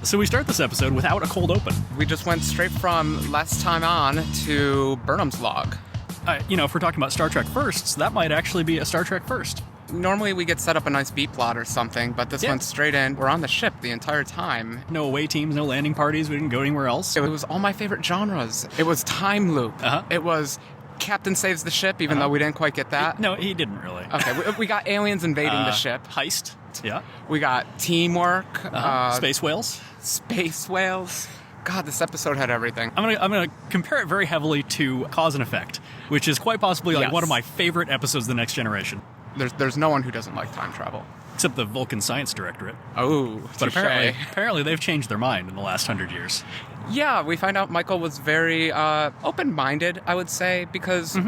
So we start this episode without a cold open. We just went straight from Last Time On to Burnham's Log. If we're talking about Star Trek firsts, that might actually be a Star Trek first. Normally we get set up a nice B plot or something, but this went straight in. We're on the ship the entire time. No away teams, no landing parties. We didn't go anywhere else. It was all my favorite genres. It was time loop. It was Captain saves the ship, even though we didn't quite get that. No, he didn't really. Okay, we got aliens invading the ship. Heist. Yeah. We got teamwork. Space whales. Space whales. God, this episode had everything. I'm gonna compare it very heavily to Cause and Effect, which is quite possibly like one of my favorite episodes of The Next Generation. There's no one who doesn't like time travel. Except the Vulcan Science Directorate. Oh, but apparently they've changed their mind in the last 100 years. Yeah, we find out Michael was very open-minded, I would say, because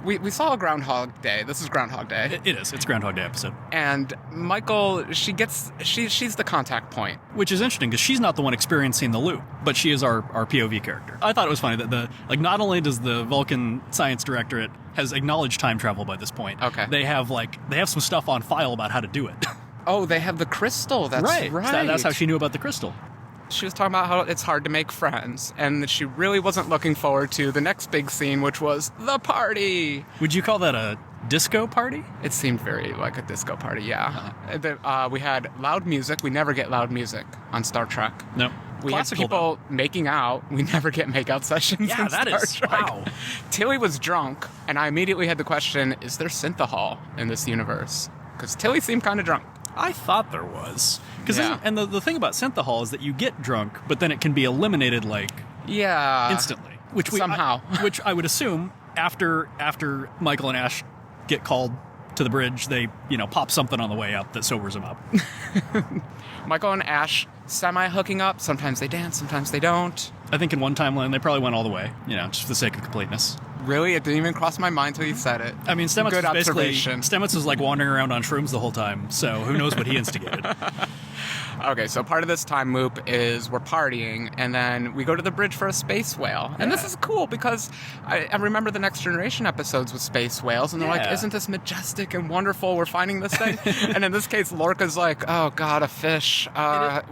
we saw a Groundhog Day. This is Groundhog Day. It is. It's Groundhog Day episode. And Michael, she's the contact point. Which is interesting, because she's not the one experiencing the loop, but she is our POV character. I thought it was funny that not only does the Vulcan Science Directorate has acknowledged time travel by this point. Okay. They have some stuff on file about how to do it. Oh, they have the crystal. That's right. That's how she knew about the crystal. She was talking about how it's hard to make friends, and that she really wasn't looking forward to the next big scene, which was the party. Would you call that a disco party? It seemed very like a disco party, yeah. We had loud music. We never get loud music on Star Trek. No. We had people making out. We never get makeout sessions. Yeah, that is wow. Tilly was drunk, and I immediately had the question: is there synthahol in this universe? Because Tilly seemed kind of drunk. I thought there was. And the thing about synthahol is that you get drunk, but then it can be eliminated instantly. Which I would assume after Michael and Ash get called to the bridge, they pop something on the way up that sobers them up. Michael and Ash semi-hooking up. Sometimes they dance, sometimes they don't. I think in one timeline they probably went all the way, just for the sake of completeness. Really? It didn't even cross my mind till you said it. I mean, Stamets was like wandering around on shrooms the whole time, so who knows what he instigated. Okay, so part of this time loop is we're partying, and then we go to the bridge for a space whale. And this is cool because I remember the Next Generation episodes with space whales, and they're like, isn't this majestic and wonderful? We're finding this thing. And in this case, Lorca's like, oh, God, a fish.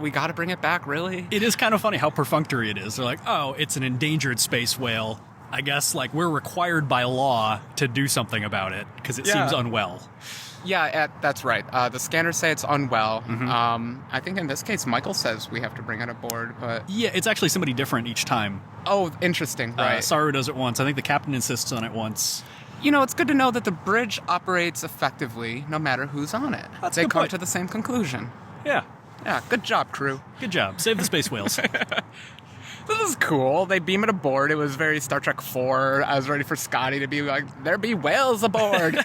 We got to bring it back, really? It is kind of funny how perfunctory it is. They're like, oh, it's an endangered space whale. I guess, we're required by law to do something about it because it seems unwell. Yeah, that's right. The scanners say it's unwell. I think in this case, Michael says we have to bring it aboard, but... Yeah, it's actually somebody different each time. Oh, interesting, right. Saru does it once. I think the captain insists on it once. It's good to know that the bridge operates effectively no matter who's on it. They come to the same conclusion. Yeah. Yeah, good job, crew. Good job. Save the space whales. This is cool. They beam it aboard. It was very Star Trek 4. I was ready for Scotty to be like, there be whales aboard.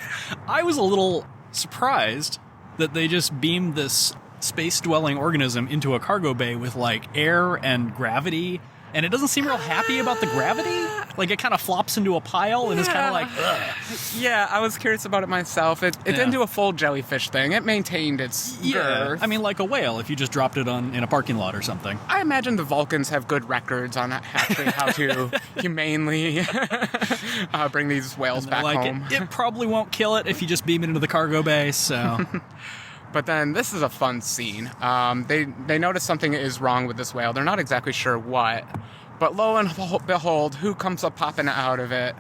I was a little surprised that they just beamed this space-dwelling organism into a cargo bay with, air and gravity, and it doesn't seem real happy about the gravity. It kind of flops into a pile and is kind of like, ugh. Yeah, I was curious about it myself. It didn't do a full jellyfish thing. It maintained its girth. I mean, like a whale, if you just dropped it in a parking lot or something. I imagine the Vulcans have good records on actually how to humanely bring these whales back home. It probably won't kill it if you just beam it into the cargo bay, so... But then this is a fun scene. They notice something is wrong with this whale. They're not exactly sure what. But lo and behold, who comes up popping out of it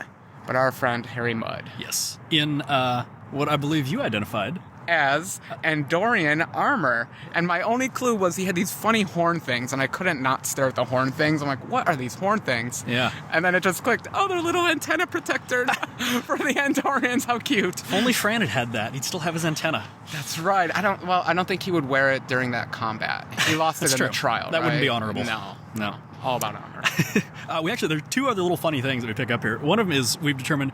but our friend Harry Mudd. Yes. In what I believe you identified as Andorian armor. And my only clue was he had these funny horn things, and I couldn't not stare at the horn things. I'm like, what are these horn things? Yeah. And then it just clicked, oh, they're little antenna protectors for the Andorians. How cute. If only Fran had had that. He'd still have his antenna. That's right. I don't think he would wear it during that combat. He lost it in the trial, That right? wouldn't be honorable. No. All about honor. There are two other little funny things that we pick up here. One of them is we've determined,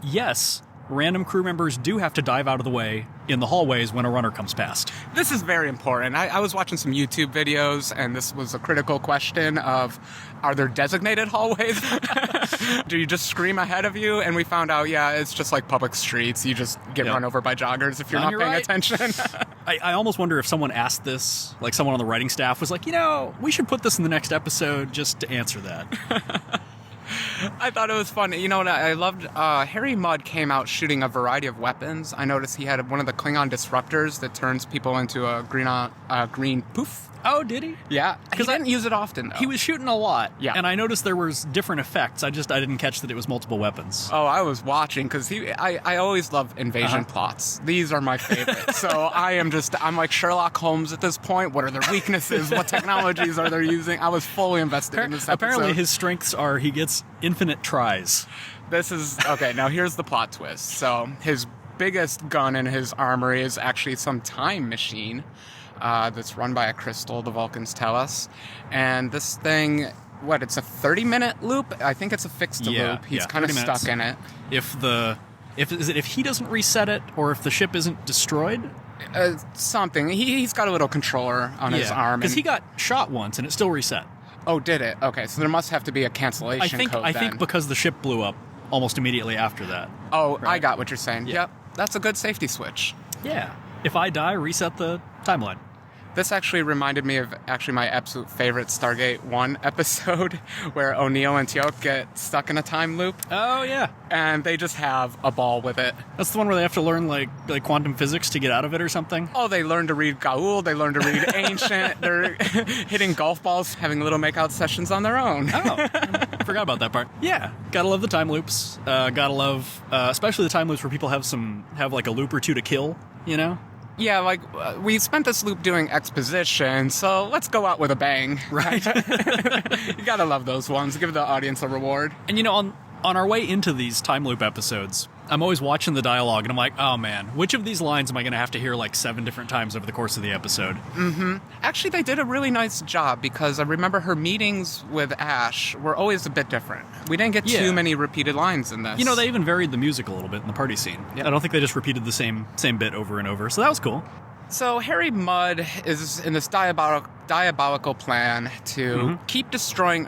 yes, random crew members do have to dive out of the way in the hallways when a runner comes past. This is very important. I was watching some YouTube videos, and this was a critical question of, are there designated hallways? Do you just scream ahead of you? And we found out, it's just like public streets. You just get run over by joggers if you're not paying attention. I almost wonder if someone asked this, like someone on the writing staff was like, we should put this in the next episode just to answer that. I thought it was funny. You know what? I loved Harry Mudd came out shooting a variety of weapons. I noticed he had one of the Klingon disruptors that turns people into a green poof. Oh, did he? Yeah, because I didn't use it often, though. He was shooting a lot, yeah. And I noticed there was different effects. I didn't catch that it was multiple weapons. Oh, I was watching, because I always love invasion plots. These are my favorite. So I'm like Sherlock Holmes at this point. What are their weaknesses? What technologies are they using? I was fully invested in this episode. Apparently his strengths are he gets infinite tries. This is, okay, now here's the plot twist. So his biggest gun in his armory is actually some time machine. That's run by a crystal, the Vulcans tell us. And this thing, it's a 30-minute loop? I think it's a fixed loop. He's kind of stuck in it. If he doesn't reset it, or if the ship isn't destroyed? Something. He's got a little controller on his arm. Because he got shot once, and it still reset. Oh, did it? Okay, so there must have to be a cancellation code I think because the ship blew up almost immediately after that. Oh, right. I got what you're saying. Yep. That's a good safety switch. Yeah. If I die, reset the timeline. This actually reminded me of my absolute favorite Stargate 1 episode where O'Neill and Teal'c get stuck in a time loop. Oh, yeah. And they just have a ball with it. That's the one where they have to learn, like quantum physics to get out of it or something? Oh, they learn to read Gaul, they learn to read Ancient, they're hitting golf balls, having little makeout sessions on their own. Oh, forgot about that part. Yeah, gotta love the time loops. Gotta love, especially the time loops where people have like a loop or two to kill, you know? Yeah, like, we spent this loop doing exposition, so let's go out with a bang. Right. You gotta love those ones. Give the audience a reward. And, you know, on our way into these time loop episodes, I'm always watching the dialogue, and I'm like, oh, man, which of these lines am I going to have to hear, like, 7 different times over the course of the episode? Mm-hmm. Actually, they did a really nice job, because I remember her meetings with Ash were always a bit different. We didn't get too many repeated lines in this. You know, they even varied the music a little bit in the party scene. Yep. I don't think they just repeated the same bit over and over, so that was cool. So Harry Mudd is in this diabolical plan to not keep destroying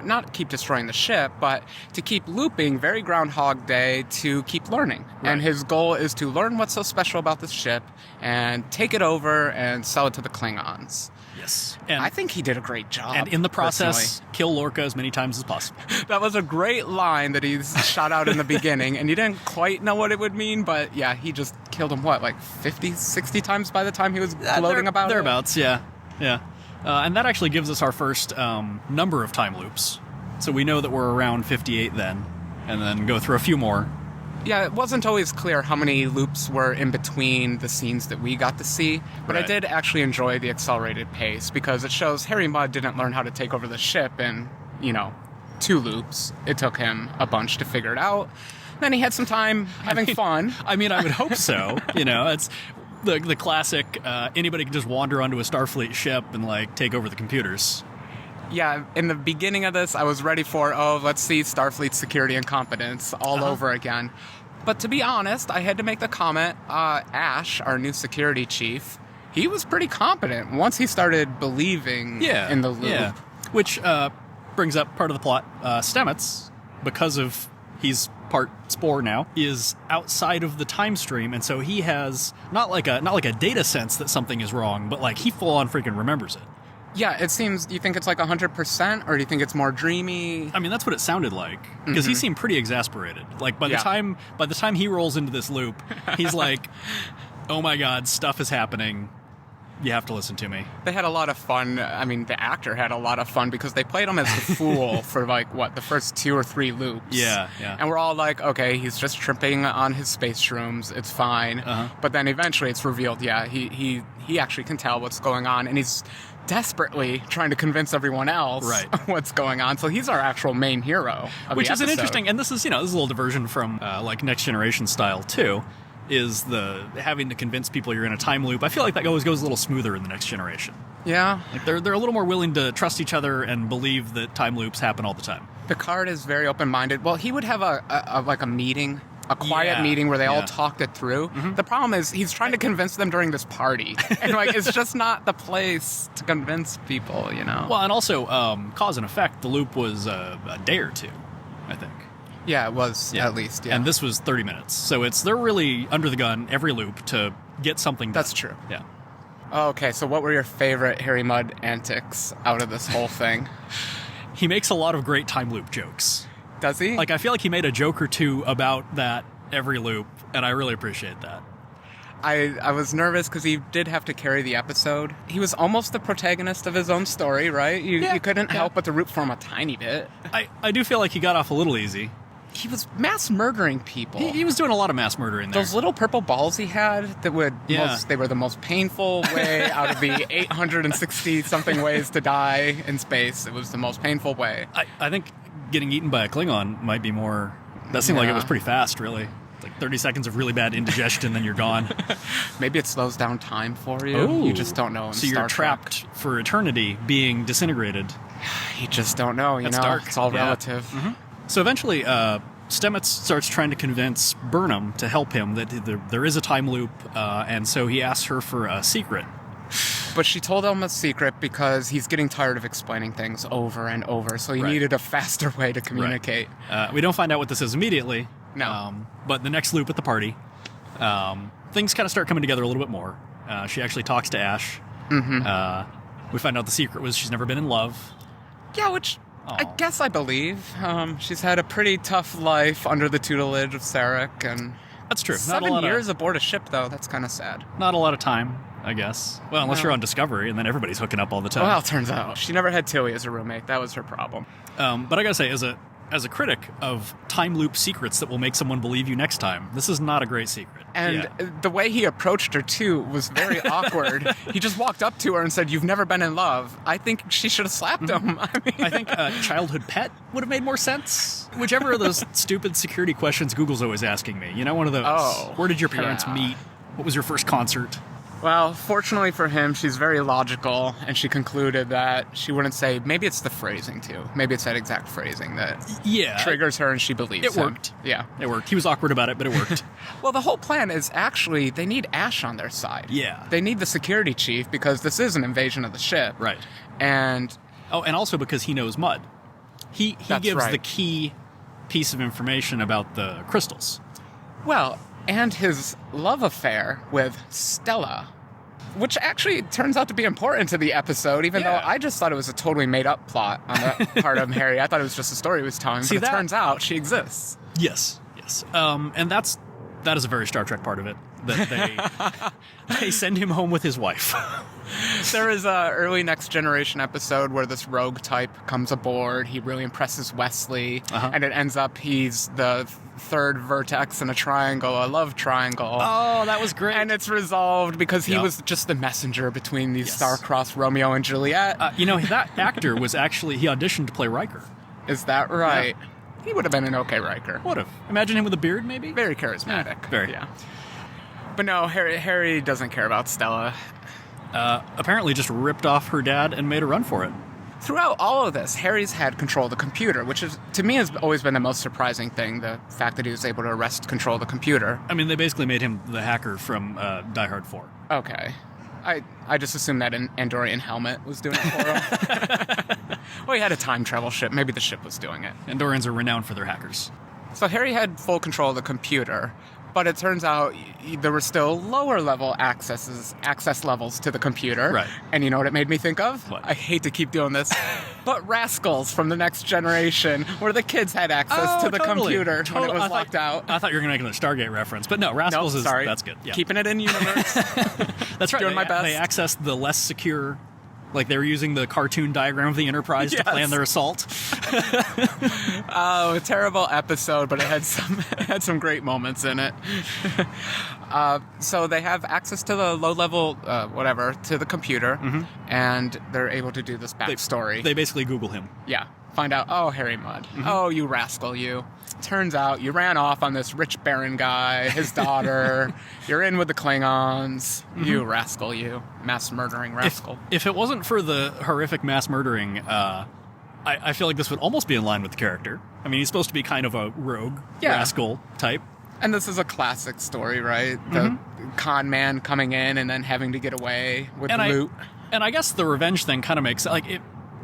the ship, but to keep looping very Groundhog Day to keep learning. Right. And his goal is to learn what's so special about this ship and take it over and sell it to the Klingons. Yes. And I think he did a great job. And in the process, kill Lorca as many times as possible. That was a great line that he's shot out in the beginning, and you didn't quite know what it would mean, but yeah, he just killed him, 50, 60 times by the time he was gloating about it? Thereabouts, yeah. Yeah. And that actually gives us our first number of time loops. So we know that we're around 58 then, and then go through a few more. Yeah, it wasn't always clear how many loops were in between the scenes that we got to see, but I did actually enjoy the accelerated pace because it shows Harry Mudd didn't learn how to take over the ship in, 2 loops. It took him a bunch to figure it out. Then he had some time having fun. I mean, I would hope so. It's the classic, anybody can just wander onto a Starfleet ship and, take over the computers. Yeah, in the beginning of this, I was ready for, let's see Starfleet security incompetence all over again. But to be honest, I had to make the comment, Ash, our new security chief, he was pretty competent once he started believing in the loop. Yeah. Which brings up part of the plot. Stamets, because of he's part Spore now, is outside of the time stream, and so he has not like a data sense that something is wrong, but he full on freaking remembers it. Yeah, it seems, do you think it's 100%, or do you think it's more dreamy? I mean, that's what it sounded like, because he seemed pretty exasperated. By the time he rolls into this loop, he's like, oh my god, stuff is happening. You have to listen to me. They had a lot of fun. I mean, the actor had a lot of fun because they played him as the fool for the first 2 or 3 loops. Yeah. And we're all like, okay, he's just tripping on his space shrooms. It's fine. But then eventually it's revealed, he actually can tell what's going on, and he's desperately trying to convince everyone else what's going on. So he's our actual main hero of Which the is an interesting, and this is a little diversion from Next Generation style too, is the having to convince people you're in a time loop. I feel like that always goes a little smoother in the Next Generation. Yeah. They're a little more willing to trust each other and believe that time loops happen all the time. Picard is very open-minded. Well, he would have a meeting, a quiet meeting where they all talked it through. The problem is he's trying to convince them during this party. And it's just not the place to convince people, Well, and also, cause and effect, the loop was a day or 2, I think. Yeah, it was, at least, And this was 30 minutes. So they're really under the gun every loop to get something done. That's true. Yeah. Okay, so what were your favorite Harry Mudd antics out of this whole thing? He makes a lot of great time loop jokes. Does he? Like, I feel like he made a joke or two about that every loop, and I really appreciate that. I was nervous because he did have to carry the episode. He was almost the protagonist of his own story, right? You couldn't help but to root for him a tiny bit. I do feel like he got off a little easy. He was mass murdering people. He was doing a lot of mass murdering there. Those little purple balls he had they were the most painful way out of the 860 something ways to die in space. It was the most painful way. I think getting eaten by a Klingon might be more. That seemed like it was pretty fast, really. Like 30 seconds of really bad indigestion, then you're gone. Maybe it slows down time for you. Ooh. You just don't know. So you're trapped for eternity, being disintegrated. You just don't know. That's dark. It's all relative. Mm-hmm. So eventually, Stamets starts trying to convince Burnham to help him that there is a time loop, and so he asks her for a secret. But she told him a secret because he's getting tired of explaining things over and over, so he needed a faster way to communicate. Right. We don't find out what this is immediately. No. But the next loop at the party, things kind of start coming together a little bit more. She actually talks to Ash. Mm-hmm. We find out the secret was she's never been in love. Yeah, which I guess I believe. She's had a pretty tough life under the tutelage of Sarek, and that's true. 7 years aboard a ship, though. That's kind of sad. Not a lot of time, I guess. Well, unless you're on Discovery, and then everybody's hooking up all the time. Well, it turns out she never had Tilly as a roommate. That was her problem. But I gotta say, as a critic of time loop secrets that will make someone believe you next time, this is not a great secret. And the way he approached her, too, was very awkward. He just walked up to her and said, "You've never been in love." I think she should have slapped him. I think childhood pet would have made more sense. Whichever of those stupid security questions Google's always asking me. You know, one of those. Oh, where did your parents meet? What was your first concert? Well, fortunately for him, she's very logical, and she concluded that she wouldn't say, maybe it's the phrasing, too. Maybe it's that exact phrasing that triggers her and she believes it worked. Yeah. It worked. He was awkward about it, but it worked. Well, the whole plan is actually they need Ash on their side. Yeah. They need the security chief because this is an invasion of the ship. Right. And... Oh, and also because he knows Mud. He gives the key piece of information about the crystals. Well... and his love affair with Stella, which actually turns out to be important to the episode, even though I just thought it was a totally made-up plot on the part of Harry. I thought it was just a story he was telling, but it turns out she exists. Yes. And that is a very Star Trek part of it, that they send him home with his wife. There is a early Next Generation episode where this rogue type comes aboard. He really impresses Wesley, and it ends up he's the third vertex in a triangle, a love triangle. Oh, that was great. And it's resolved because he was just the messenger between these star-crossed Romeo and Juliet. That actor was actually, he auditioned to play Riker. Is that right? Yeah. He would have been an okay Riker. Would have. Imagine him with a beard, maybe? Very charismatic. Yeah, very. Yeah. But no, Harry doesn't care about Stella. Apparently just ripped off her dad and made a run for it. Throughout all of this, Harry's had control of the computer, which is, to me, has always been the most surprising thing, the fact that he was able to wrest control of the computer. I mean, they basically made him the hacker from Die Hard 4. Okay. I just assumed that an Andorian helmet was doing it for him. Well, he had a time travel ship. Maybe the ship was doing it. Andorians are renowned for their hackers. So Harry had full control of the computer, but it turns out there were still lower level access levels to the computer. Right. And you know what it made me think of? What? I hate to keep doing this, but Rascals from the Next Generation, where the kids had access to the computer when it was locked out. I thought you were going to make another Stargate reference, but no, Rascals that's good. Yeah. Keeping it in universe. That's right. Doing my best. They accessed the less secure. Like they were using the cartoon diagram of the Enterprise to plan their assault. Oh, a terrible episode, but it had some great moments in it. So they have access to the low-level, to the computer, and they're able to do this backstory. They basically Google him. Yeah. Find out, oh, Harry Mudd. Oh, you rascal, you. Turns out you ran off on this rich baron guy, his daughter. You're in with the Klingons. You rascal, you. Mass murdering rascal. If it wasn't for the horrific mass murdering, I feel like this would almost be in line with the character. I mean, he's supposed to be kind of a rogue, rascal type. And this is a classic story, right? The con man coming in and then having to get away with the loot. And I guess the revenge thing kind of makes it.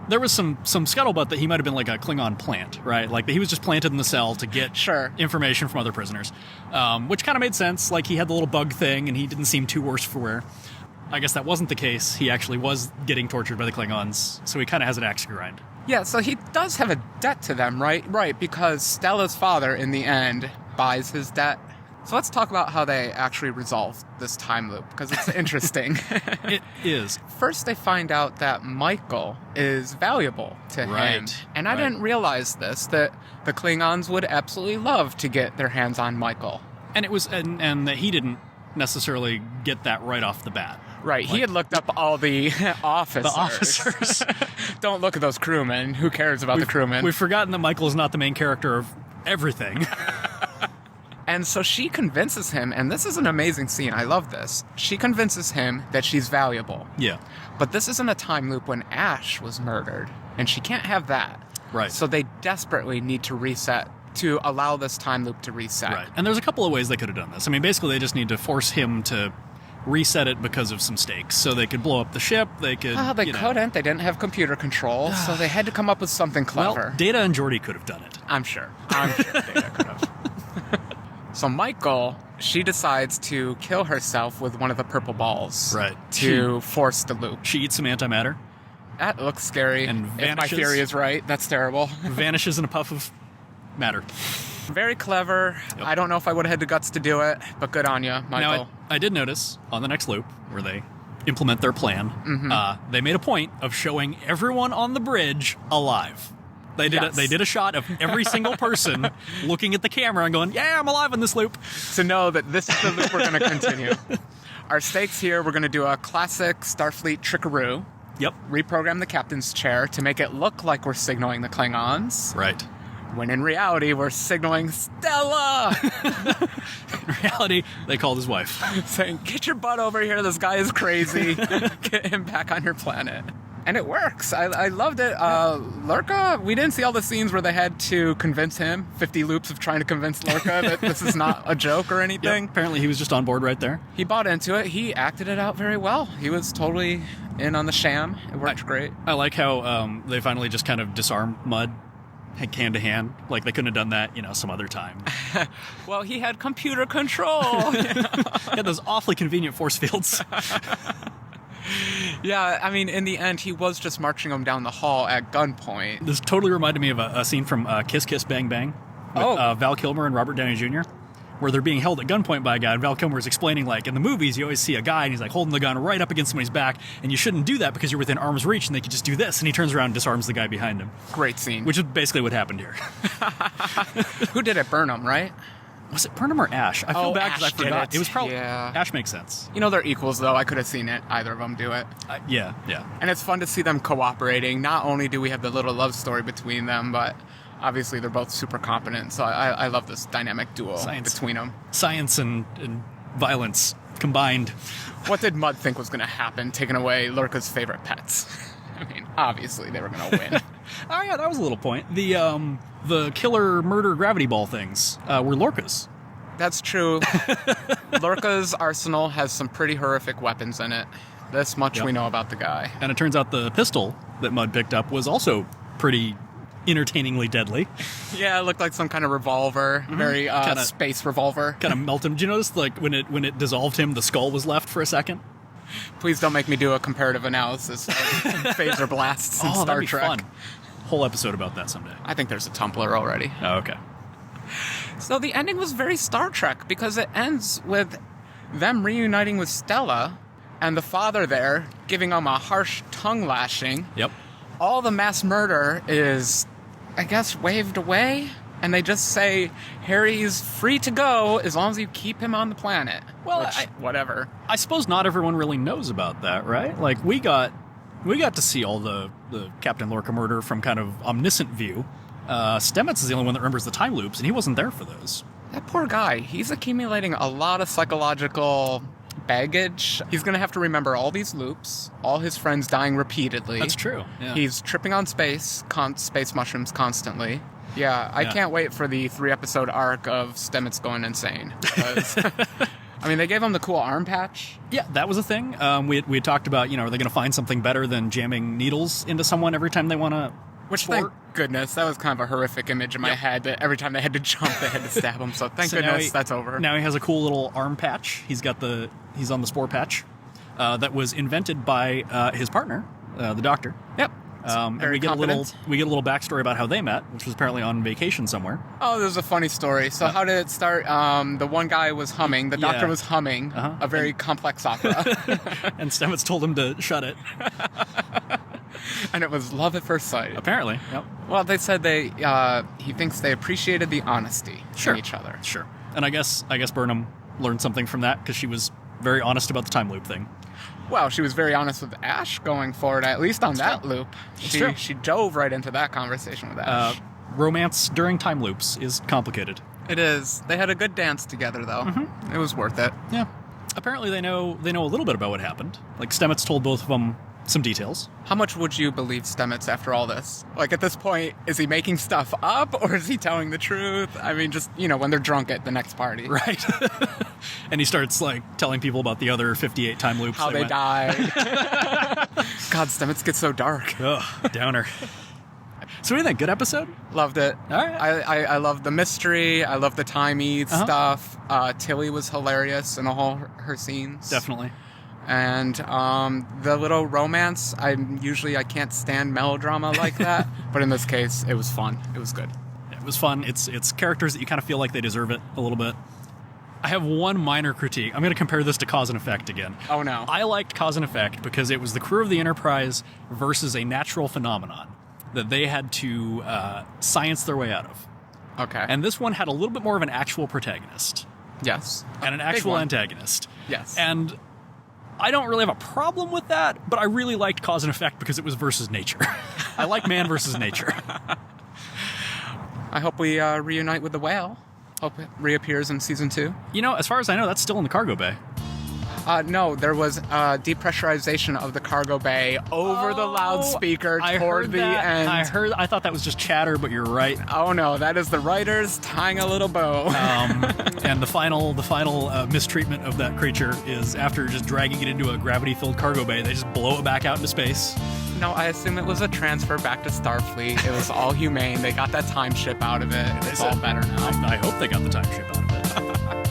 There was some scuttlebutt that he might have been like a Klingon plant, right? Like he was just planted in the cell to get information from other prisoners, which kind of made sense. Like he had the little bug thing, and he didn't seem too worse for wear. I guess that wasn't the case. He actually was getting tortured by the Klingons, so he kind of has an axe to grind. Yeah, so he does have a debt to them, right? Right, because Stella's father, in the end, buys his debt. So let's talk about how they actually resolve this time loop, because it's interesting. It is. First, they find out that Michael is valuable to him. And I didn't realize this, that the Klingons would absolutely love to get their hands on Michael. And it was, and that he didn't necessarily get that right off the bat. Right, he had looked up all the officers. The officers. Don't look at those crewmen. Who cares about the crewmen? We've forgotten that Michael is not the main character of everything. And so she convinces him, and this is an amazing scene. I love this. She convinces him that she's valuable. Yeah. But this isn't a time loop when Ash was murdered, and she can't have that. Right. So they desperately need to reset, to allow this time loop to reset. Right. And there's a couple of ways they could have done this. I mean, basically, they just need to force him to reset it because of some stakes. So they could blow up the ship, they could... They couldn't. They didn't have computer control, so they had to come up with something clever. Well, Data and Geordi could have done it. I'm sure Data could have. So Michael, she decides to kill herself with one of the purple balls. Right. To force the loop. She eats some antimatter. That looks scary. And vanishes. If my theory is right, that's terrible. Vanishes in a puff of matter. Very clever. Yep. I don't know if I would have had the guts to do it, but good on you, Michael. Now, I did notice on the next loop where they implement their plan, they made a point of showing everyone on the bridge alive. They did a shot of every single person looking at the camera and going, "Yeah, I'm alive in this loop." To know that this is the loop we're going to continue. Our stakes here, we're going to do a classic Starfleet trickaroo. Yep. Reprogram the captain's chair to make it look like we're signaling the Klingons. Right. When in reality, we're signaling Stella! In reality, they called his wife. Saying, "Get your butt over here, this guy is crazy. Get him back on your planet." And it works. I loved it. Lorca, we didn't see all the scenes where they had to convince him, 50 loops of trying to convince Lorca that this is not a joke or anything. Yep. Apparently he was just on board right there. He bought into it. He acted it out very well. He was totally in on the sham. It worked great. I like how they finally just kind of disarmed Mudd hand to hand. Like they couldn't have done that, some other time. Well, he had computer control. He had those awfully convenient force fields. Yeah, I mean, in the end, he was just marching him down the hall at gunpoint. This totally reminded me of a scene from Kiss Kiss Bang Bang with Val Kilmer and Robert Downey Jr., where they're being held at gunpoint by a guy, and Val Kilmer is explaining, like, in the movies, you always see a guy, and he's, like, holding the gun right up against somebody's back, and you shouldn't do that because you're within arm's reach, and they could just do this, and he turns around and disarms the guy behind him. Great scene. Which is basically what happened here. Who did it? Burnham, right? Was it Burnham or Ash? I feel bad because I forgot. It was probably... Yeah. Ash makes sense. They're equals, though. I could have seen it. Either of them do it. Yeah. And it's fun to see them cooperating. Not only do we have the little love story between them, but obviously they're both super competent. So I love this dynamic duo between them. Science and violence combined. What did Mudd think was going to happen, taking away Lorca's favorite pets? I mean, obviously they were going to win. Oh, yeah, that was a little point. The killer murder gravity ball things were Lorca's. That's true. Lorca's arsenal has some pretty horrific weapons in it. This much we know about the guy. And it turns out the pistol that Mudd picked up was also pretty entertainingly deadly. Yeah, it looked like some kind of revolver. Very space revolver. Kind of melt him. Did you notice, like, when it dissolved him, the skull was left for a second? Please don't make me do a comparative analysis of phaser blasts in Star Trek. Fun. Whole episode about that someday. I think there's a Tumblr already. Oh, okay. So the ending was very Star Trek because it ends with them reuniting with Stella and the father there giving them a harsh tongue lashing. Yep. All the mass murder is, I guess, waved away. And they just say, Harry's free to go as long as you keep him on the planet. Well, whatever. I suppose not everyone really knows about that, right? Like, we got to see all the Captain Lorca murder from kind of omniscient view. Stamets is the only one that remembers the time loops, and he wasn't there for those. That poor guy. He's accumulating a lot of psychological baggage. He's going to have to remember all these loops, all his friends dying repeatedly. That's true. Yeah. He's tripping on space mushrooms constantly. Yeah, I can't wait for the 3-episode arc of Stamets going insane. Because, I mean, they gave him the cool arm patch. Yeah, that was a thing. We had talked about, are they going to find something better than jamming needles into someone every time they want to... Which, thank goodness, that was kind of a horrific image in my head, that every time they had to jump, they had to stab him. So thank goodness that's over. Now he has a cool little arm patch. He's on the spore patch that was invented by his partner, the Doctor. Yep. And we get a little backstory about how they met, which was apparently on vacation somewhere. Oh, there's a funny story. So how did it start? The one guy was humming. The doctor was humming a very complex opera. And Stamets told him to shut it. And it was love at first sight. Apparently, yep. Well, they said he thinks they appreciated the honesty in each other. Sure. And I guess Burnham learned something from that because she was very honest about the time loop thing. Well, she was very honest with Ash going forward, at least on that loop. She dove right into that conversation with Ash. Romance during time loops is complicated. It is. They had a good dance together, though. It was worth it. Yeah. Apparently they know a little bit about what happened. Like, Stamets told both of them some details. How much would you believe Stamets after all this? Like, at this point, is he making stuff up, or is he telling the truth? I mean, just, when they're drunk at the next party. Right. And he starts, like, telling people about the other 58 time loops. How they died. God, Stamets gets so dark. Ugh, downer. So what do you think? Good episode? Loved it. All right. I love the mystery. I love the time eat stuff. Tilly was hilarious in all her scenes. Definitely. And the little romance, I can't stand melodrama like that, but in this case, it was fun. It was good. It was fun. It's characters that you kind of feel like they deserve it a little bit. I have one minor critique. I'm going to compare this to Cause and Effect again. Oh, no. I liked Cause and Effect because it was the crew of the Enterprise versus a natural phenomenon that they had to science their way out of. Okay. And this one had a little bit more of an actual protagonist. Yes. And an actual antagonist. Yes. And I don't really have a problem with that, but I really liked Cause and Effect because it was versus nature. I like man versus nature. I hope we reunite with the whale. Hope it reappears in season 2. As far as I know, that's still in the cargo bay. No, there was depressurization of the cargo bay over the loudspeaker toward the end. I thought that was just chatter, but you're right. Oh no, that is the writers tying a little bow. And the final mistreatment of that creature is after just dragging it into a gravity-filled cargo bay, they just blow it back out into space. No, I assume it was a transfer back to Starfleet. It was all humane. They got that time ship out of it. It's all better now. I hope they got the time ship out of it.